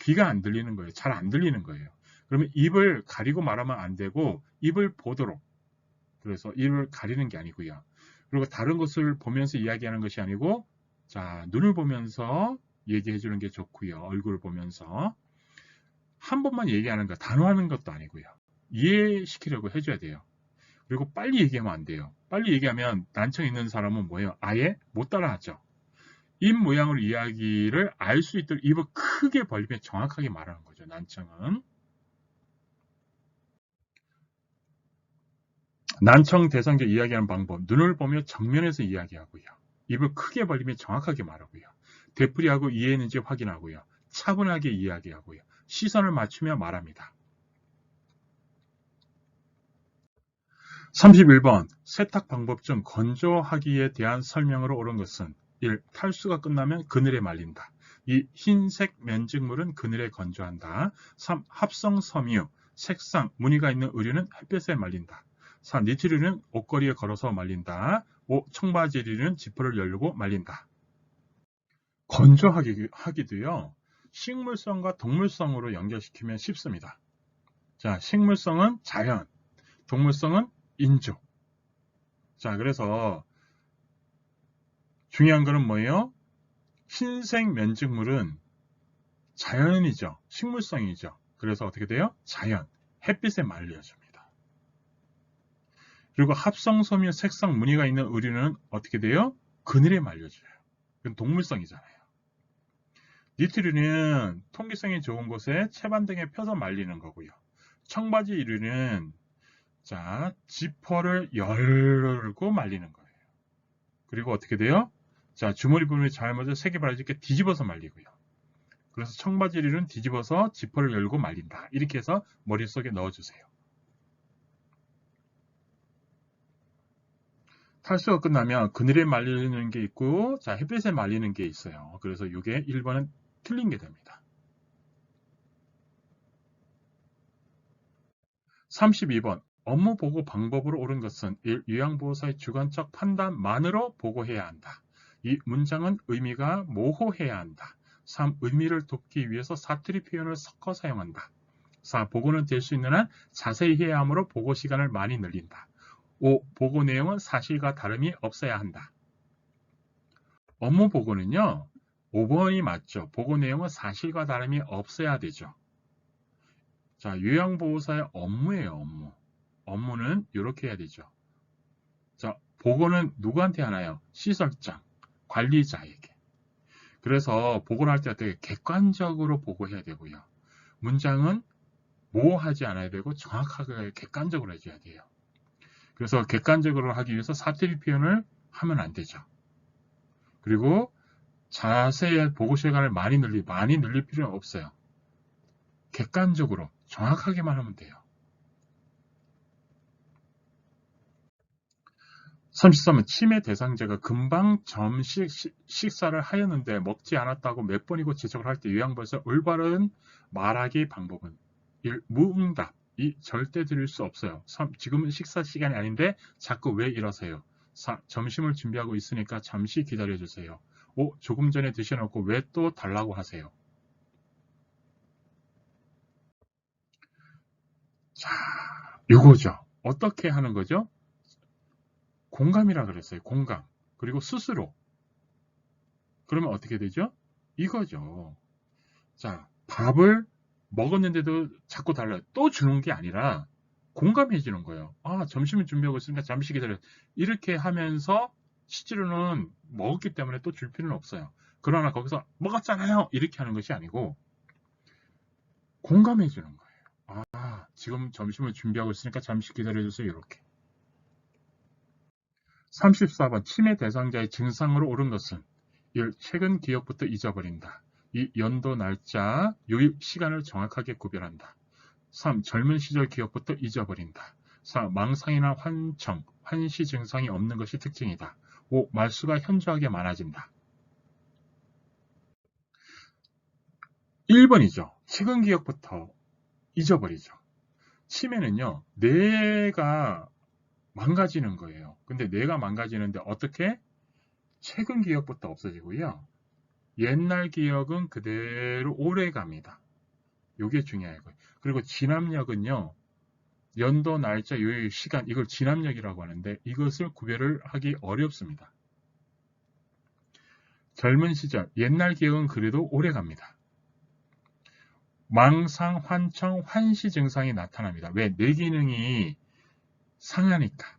귀가 안 들리는 거예요. 잘 안 들리는 거예요. 그러면 입을 가리고 말하면 안 되고 입을 보도록, 그래서 입을 가리는 게 아니고요. 그리고 다른 것을 보면서 이야기하는 것이 아니고, 자, 눈을 보면서 얘기해 주는 게 좋고요. 얼굴을 보면서 한 번만 얘기하는 거, 단호하는 것도 아니고요. 이해시키려고 해줘야 돼요. 그리고 빨리 얘기하면 안 돼요. 빨리 얘기하면 난청 있는 사람은 뭐예요? 아예 못 따라하죠. 입 모양으로 이야기를 알 수 있도록 입을 크게 벌리며 정확하게 말하는 거죠. 난청은. 난청 대상자 이야기하는 방법. 눈을 보며 정면에서 이야기하고요. 입을 크게 벌리며 정확하게 말하고요. 되풀이하고 이해했는지 확인하고요. 차분하게 이야기하고요. 시선을 맞추며 말합니다. 31번 세탁 방법 중 건조하기에 대한 설명으로 옳은 것은 1. 탈수가 끝나면 그늘에 말린다. 2. 흰색 면직물은 그늘에 건조한다. 3. 합성 섬유, 색상, 무늬가 있는 의류는 햇볕에 말린다. 4. 니트류는 옷걸이에 걸어서 말린다. 5. 청바지류는 지퍼를 열고 말린다. 건조하기도요. 식물성과 동물성으로 연결시키면 쉽습니다. 자, 식물성은 자연, 동물성은 인조. 자, 그래서 중요한 거는 뭐예요? 흰색 면직물은 자연이죠. 식물성이죠. 그래서 어떻게 돼요? 자연, 햇빛에 말려줍니다. 그리고 합성섬유 색상 무늬가 있는 의류는 어떻게 돼요? 그늘에 말려줘요. 그건 동물성이잖아요. 니트류는 통기성이 좋은 곳에 채반등에 펴서 말리는 거고요. 청바지 이류는 자, 지퍼를 열고 말리는 거예요. 그리고 어떻게 돼요? 자, 주머니 부분이 잘 맞아 색이 바라지게 뒤집어서 말리고요. 그래서 청바지류는 뒤집어서 지퍼를 열고 말린다. 이렇게 해서 머릿속에 넣어주세요. 탈수가 끝나면 그늘에 말리는 게 있고, 자, 햇빛에 말리는 게 있어요. 그래서 이게 1번은 틀린 게 됩니다. 32번 업무 보고 방법으로 옳은 것은 1. 요양보호사의 주관적 판단만으로 보고해야 한다. 2. 문장은 의미가 모호해야 한다. 3. 의미를 돕기 위해서 사투리 표현을 섞어 사용한다. 4. 보고는 될 수 있는 한 자세히 해야 하므로 보고 시간을 많이 늘린다. 5. 보고 내용은 사실과 다름이 없어야 한다. 업무 보고는요. 5번이 맞죠. 보고 내용은 사실과 다름이 없어야 되죠. 자, 요양보호사의 업무예요. 업무. 업무는 이렇게 해야 되죠. 자, 보고는 누구한테 하나요? 시설장, 관리자에게. 그래서 보고를 할 때 어떻게 객관적으로 보고해야 되고요. 문장은 모호하지 않아야 되고 정확하게 객관적으로 해줘야 돼요. 그래서 객관적으로 하기 위해서 사투리 표현을 하면 안 되죠. 그리고 자세히 보고 시간을 많이 늘릴 필요는 없어요. 객관적으로 정확하게만 하면 돼요. 33은 치매 대상자가 금방 식사를 하였는데 먹지 않았다고 몇 번이고 지적을 할 때 요양보에서 올바른 말하기 방법은 1. 무응답. 2. 절대 드릴 수 없어요. 3. 지금은 식사 시간이 아닌데 자꾸 왜 이러세요? 4. 점심을 준비하고 있으니까 잠시 기다려주세요. 5. 조금 전에 드셔놓고 왜 또 달라고 하세요? 자, 요거죠. 어떻게 하는 거죠? 공감이라 그랬어요. 공감. 그리고 스스로. 그러면 어떻게 되죠? 이거죠. 자, 밥을 먹었는데도 자꾸 달라요. 또 주는 게 아니라 공감해 주는 거예요. 아, 점심을 준비하고 있으니까 잠시 기다려. 이렇게 하면서 실제로는 먹었기 때문에 또 줄 필요는 없어요. 그러나 거기서 먹었잖아요. 이렇게 하는 것이 아니고 공감해 주는 거예요. 아, 지금 점심을 준비하고 있으니까 잠시 기다려 주세요. 이렇게. 34번 치매 대상자의 증상으로 옳은 것은 1. 최근 기억부터 잊어버린다. 2. 연도, 날짜, 요일, 시간을 정확하게 구별한다. 3. 젊은 시절 기억부터 잊어버린다. 4. 망상이나 환청, 환시 증상이 없는 것이 특징이다. 5. 말수가 현저하게 많아진다. 1번이죠. 최근 기억부터 잊어버리죠. 치매는요, 뇌가 망가지는 거예요. 근데 뇌가 망가지는데 어떻게? 최근 기억부터 없어지고요. 옛날 기억은 그대로 오래 갑니다. 이게 중요해요. 그리고 진압력은요. 연도, 날짜, 요일, 시간 이걸 진압력이라고 하는데 이것을 구별을 하기 어렵습니다. 젊은 시절, 옛날 기억은 그래도 오래 갑니다. 망상, 환청, 환시 증상이 나타납니다. 왜? 뇌 기능이 상하니까.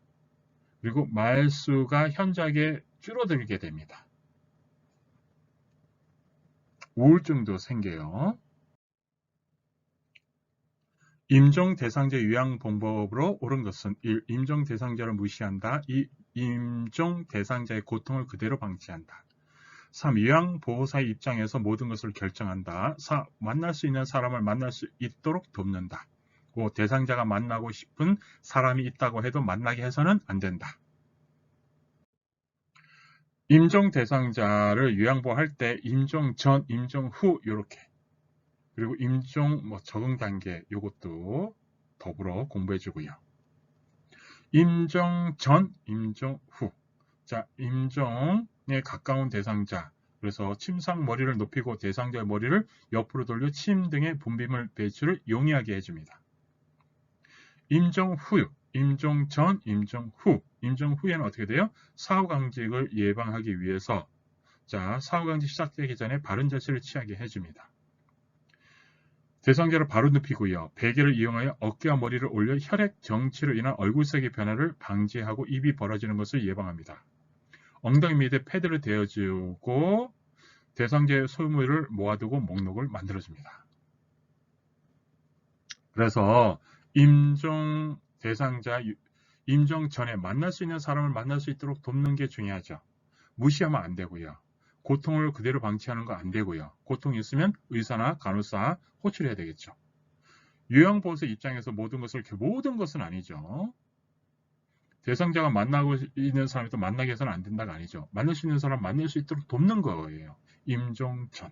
그리고 말수가 현저하게 줄어들게 됩니다. 우울증도 생겨요. 임종 대상자 요양 방법으로 옳은 것은 1. 임종 대상자를 무시한다. 2. 임종 대상자의 고통을 그대로 방치한다. 3. 요양보호사의 입장에서 모든 것을 결정한다. 4. 만날 수 있는 사람을 만날 수 있도록 돕는다. 5. 대상자가 만나고 싶은 사람이 있다고 해도 만나게 해서는 안 된다. 임종 대상자를 요양보호할 때 임종 전, 임종 후 이렇게 그리고 임종 적응 단계 이것도 더불어 공부해 주고요. 임종 전, 임종 후. 자, 임종에 가까운 대상자. 그래서 침상 머리를 높이고 대상자의 머리를 옆으로 돌려 침 등의 분비물 배출을 용이하게 해줍니다. 임종 후, 임종 전, 임종 후. 임종 후에는 어떻게 돼요? 사후강직을 예방하기 위해서 자, 사후강직 시작되기 전에 바른 자세를 취하게 해줍니다. 대상자를 바로 눕히고요. 베개를 이용하여 어깨와 머리를 올려 혈액 정치로 인한 얼굴색의 변화를 방지하고 입이 벌어지는 것을 예방합니다. 엉덩이 밑에 패드를 대어주고 대상자의 소유물을 모아두고 목록을 만들어줍니다. 그래서 임종 대상자, 임종 전에 만날 수 있는 사람을 만날 수 있도록 돕는 게 중요하죠. 무시하면 안 되고요. 고통을 그대로 방치하는 거 안 되고요. 고통이 있으면 의사나 간호사 호출해야 되겠죠. 요양보호사 입장에서 모든 것은 아니죠. 대상자가 만나고 있는 사람이 또 만나게 해서는 안 된다가 아니죠. 만날 수 있는 사람 만날 수 있도록 돕는 거예요. 임종 전.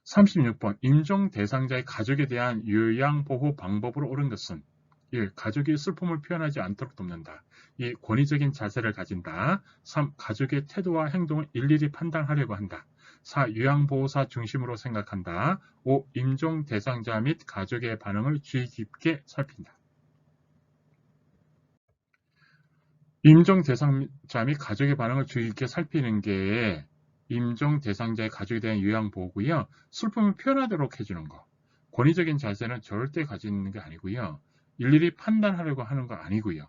36번 임종 대상자의 가족에 대한 요양보호 방법으로 옳은 것은 1. 가족이 슬픔을 표현하지 않도록 돕는다. 2. 권위적인 자세를 가진다. 3. 가족의 태도와 행동을 일일이 판단하려고 한다. 4. 요양보호사 중심으로 생각한다. 5. 임종 대상자 및 가족의 반응을 주의 깊게 살핀다. 임종 대상자 및 가족의 반응을 주의 깊게 살피는 게 임종 대상자의 가족에 대한 요양보호고요. 슬픔을 표현하도록 해주는 거. 권위적인 자세는 절대 가지는 게 아니고요. 일일이 판단하려고 하는 거 아니고요.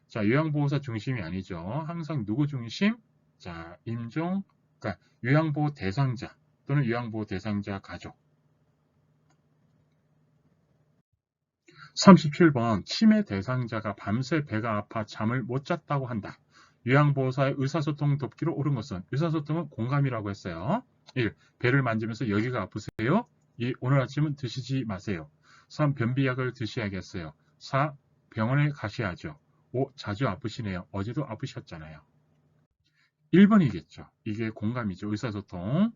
자, 요양보호사 중심이 아니죠. 항상 누구 중심? 자, 임종, 그러니까 요양보호 대상자 또는 요양보호 대상자 가족. 37번 치매 대상자가 밤새 배가 아파 잠을 못 잤다고 한다. 요양보호사의 의사소통 돕기로 옳은 것은 의사소통은 공감이라고 했어요. 1. 배를 만지면서 여기가 아프세요? 2. 오늘 아침은 드시지 마세요. 3. 변비약을 드셔야겠어요. 4. 병원에 가셔야죠. 5. 자주 아프시네요. 어제도 아프셨잖아요. 1번이겠죠. 이게 공감이죠. 의사소통.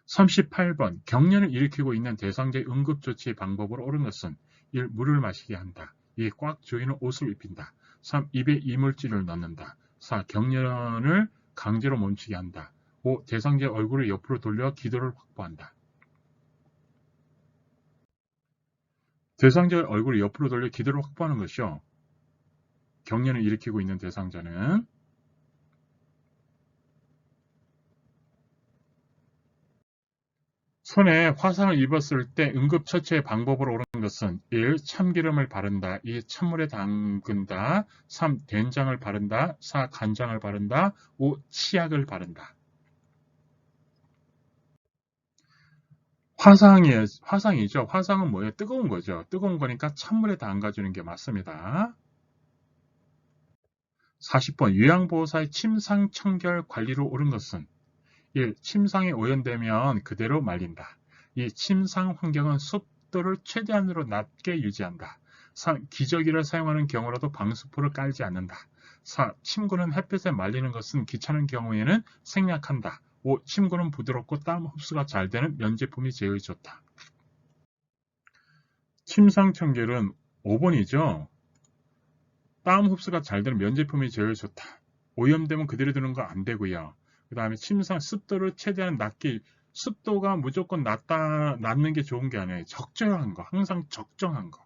38번 경련을 일으키고 있는 대상자의 응급조치 방법으로 옳은 것은 1. 물을 마시게 한다. 2. 꽉 조이는 옷을 입힌다. 3. 입에 이물질을 넣는다. 4. 경련을 강제로 멈추게 한다. 5. 대상자의 얼굴을 옆으로 돌려 기도를 확보한다. 대상자의 얼굴을 옆으로 돌려 기도를 확보하는 것이요. 경련을 일으키고 있는 대상자는 손에 화상을 입었을 때 응급처치의 방법으로 옳은 것은 1. 참기름을 바른다. 2. 찬물에 담근다. 3. 된장을 바른다. 4. 간장을 바른다. 5. 치약을 바른다. 화상이죠. 화상은 뭐예요? 뜨거운 거죠. 뜨거운 거니까 찬물에 담가주는 게 맞습니다. 40번 요양보호사의 침상 청결 관리로 옳은 것은 1. 침상이 오염되면 그대로 말린다. 2. 침상 환경은 습도를 최대한으로 낮게 유지한다. 3. 기저귀를 사용하는 경우라도 방수포를 깔지 않는다. 4. 침구는 햇볕에 말리는 것은 귀찮은 경우에는 생략한다. 5. 침구는 부드럽고 땀 흡수가 잘 되는 면제품이 제일 좋다. 침상 청결은 5번이죠. 땀 흡수가 잘 되는 면제품이 제일 좋다. 오염되면 그대로 두는 거 안 되고요. 그 다음에 침상 습도를 최대한 낮게, 습도가 무조건 낮는 게 좋은 게 아니에요. 적절한 거, 항상 적정한 거.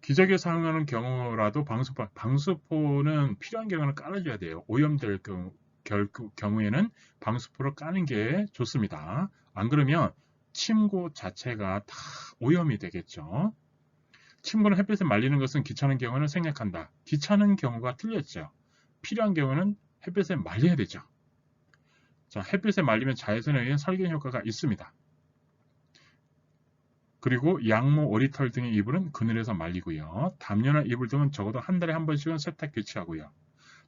기저귀 사용하는 경우라도 방수포는 필요한 경우는 깔아줘야 돼요. 오염될 경우에는 방수포를 까는 게 좋습니다. 안 그러면 침구 자체가 다 오염이 되겠죠. 침구는 햇볕에 말리는 것은 귀찮은 경우는 생략한다. 귀찮은 경우가 틀렸죠. 필요한 경우는 햇볕에 말려야 되죠. 자, 햇빛에 말리면 자외선에 의한 살균 효과가 있습니다. 그리고 양모, 오리털 등의 이불은 그늘에서 말리고요. 담요나 이불 등은 적어도 한 달에 한 번씩은 세탁 교체하고요.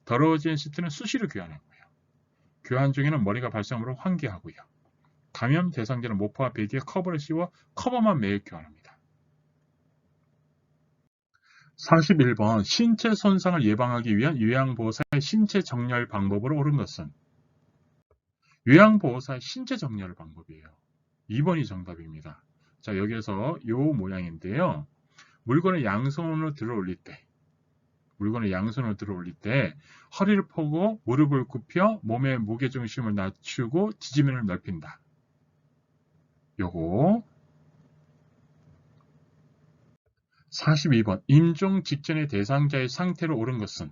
더러워진 시트는 수시로 교환하고요. 교환 중에는 머리가 발생으로 환기하고요. 감염 대상자는 모파와 베개에 커버를 씌워 커버만 매일 교환합니다. 41번 신체 손상을 예방하기 위한 요양보호사의 신체 정렬 방법으로 옳은 것은 요양보호사의 신체 정렬 방법이에요. 2번이 정답입니다. 자, 여기에서 요 모양인데요. 물건을 양손으로 들어 올릴 때 허리를 펴고 무릎을 굽혀 몸의 무게중심을 낮추고 지지면을 넓힌다. 요거 42번 임종 직전의 대상자의 상태로 옳은 것은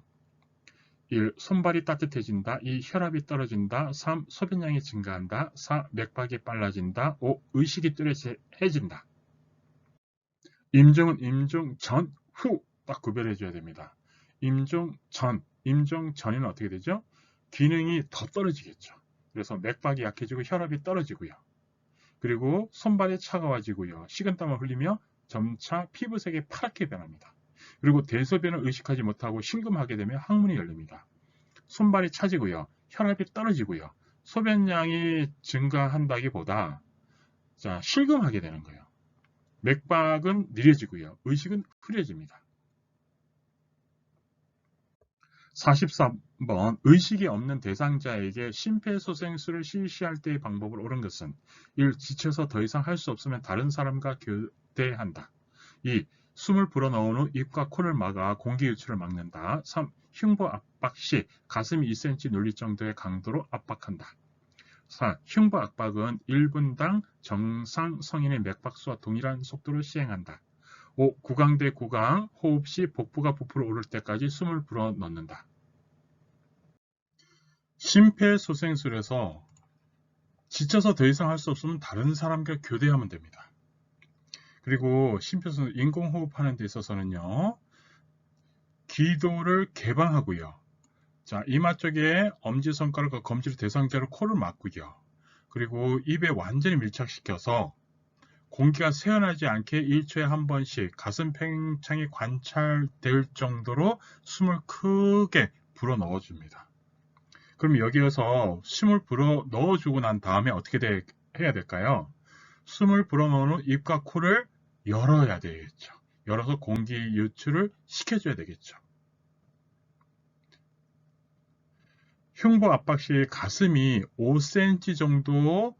1. 손발이 따뜻해진다. 2. 혈압이 떨어진다. 3. 소변량이 증가한다. 4. 맥박이 빨라진다. 5. 의식이 뚜렷해진다. 임종은 임종 전, 후 딱 구별해줘야 됩니다. 임종 전에는 어떻게 되죠? 기능이 더 떨어지겠죠. 그래서 맥박이 약해지고 혈압이 떨어지고요. 그리고 손발이 차가워지고요. 식은땀을 흘리며 점차 피부색이 파랗게 변합니다. 그리고 대소변을 의식하지 못하고 심금하게 되면 항문이 열립니다. 손발이 차지고요. 혈압이 떨어지고요. 소변량이 증가한다기보다 자, 실금하게 되는 거예요. 맥박은 느려지고요. 의식은 흐려집니다. 43번 의식이 없는 대상자에게 심폐소생술을 실시할 때의 방법을 옳은 것은 1. 지쳐서 더 이상 할 수 없으면 다른 사람과 교대한다. 2. 숨을 불어넣은 후 입과 코를 막아 공기 유출을 막는다. 3. 흉부 압박 시 가슴이 2cm 눌릴 정도의 강도로 압박한다. 4. 흉부 압박은 1분당 정상 성인의 맥박수와 동일한 속도로 시행한다. 5. 구강대 구강, 호흡 시 복부가 부풀어 오를 때까지 숨을 불어넣는다. 심폐소생술에서 지쳐서 더 이상 할 수 없으면 다른 사람과 교대하면 됩니다. 그리고 심폐소생술 인공호흡하는 데 있어서는요. 기도를 개방하고요. 자, 이마 쪽에 엄지손가락과 검지로 대상자로 코를 막고요. 그리고 입에 완전히 밀착시켜서 공기가 새어나지 않게 1초에 한 번씩 가슴 팽창이 관찰될 정도로 숨을 크게 불어 넣어줍니다. 그럼 여기에서 숨을 불어 넣어주고 난 다음에 어떻게 해야 될까요? 숨을 불어 넣은 후 입과 코를 열어야 되겠죠. 열어서 공기 유출을 시켜줘야 되겠죠. 흉부 압박 시 가슴이 5cm 정도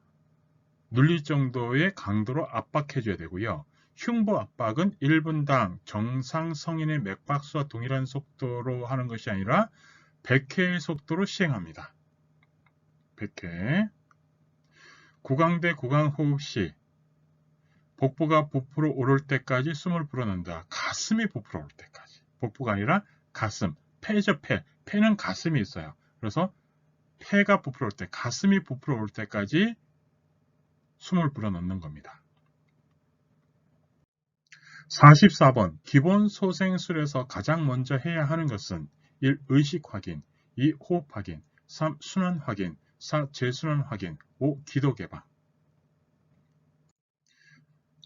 눌릴 정도의 강도로 압박해줘야 되고요. 흉부 압박은 1분당 정상 성인의 맥박수와 동일한 속도로 하는 것이 아니라 100회의 속도로 시행합니다. 100회. 구강대 구강호흡 시 복부가 부풀어 오를 때까지 숨을 불어넣는다. 가슴이 부풀어 오를 때까지. 복부가 아니라 가슴. 폐죠, 폐. 폐는 가슴이 있어요. 그래서 폐가 부풀어 올 때, 가슴이 부풀어 올 때까지 숨을 불어넣는 겁니다. 44번. 기본 소생술에서 가장 먼저 해야 하는 것은 1. 의식 확인, 2. 호흡 확인, 3. 순환 확인, 4. 재순환 확인, 5. 기도 개방.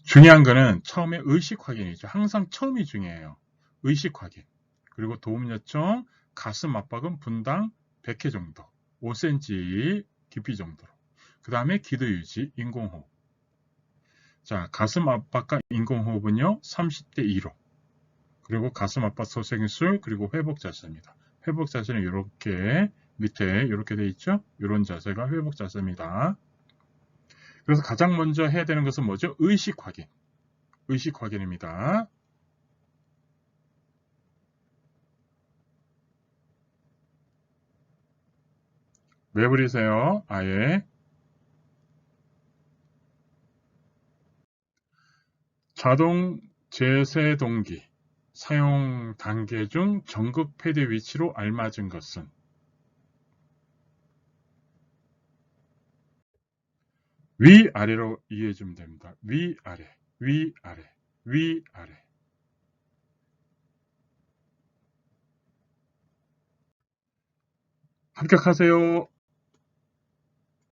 중요한 거는 처음에 의식 확인이죠. 항상 처음이 중요해요. 의식 확인. 그리고 도움 요청, 가슴 압박은 분당 100회 정도, 5cm 깊이 정도로. 그 다음에 기도 유지, 인공호흡. 자, 가슴 압박과 인공호흡은요, 30대 2로. 그리고 가슴 압박 소생술, 그리고 회복 자세입니다. 회복 자세는 이렇게 밑에 이렇게 돼 있죠? 이런 자세가 회복 자세입니다. 그래서 가장 먼저 해야 되는 것은 뭐죠? 의식 확인. 의식 확인입니다. 왜 버리세요? 아예. 자동 제세동기 사용 단계 중 전극 패드 위치로 알맞은 것은 위아래로 이해해 주면 됩니다. 위아래, 위아래, 위아래. 합격하세요.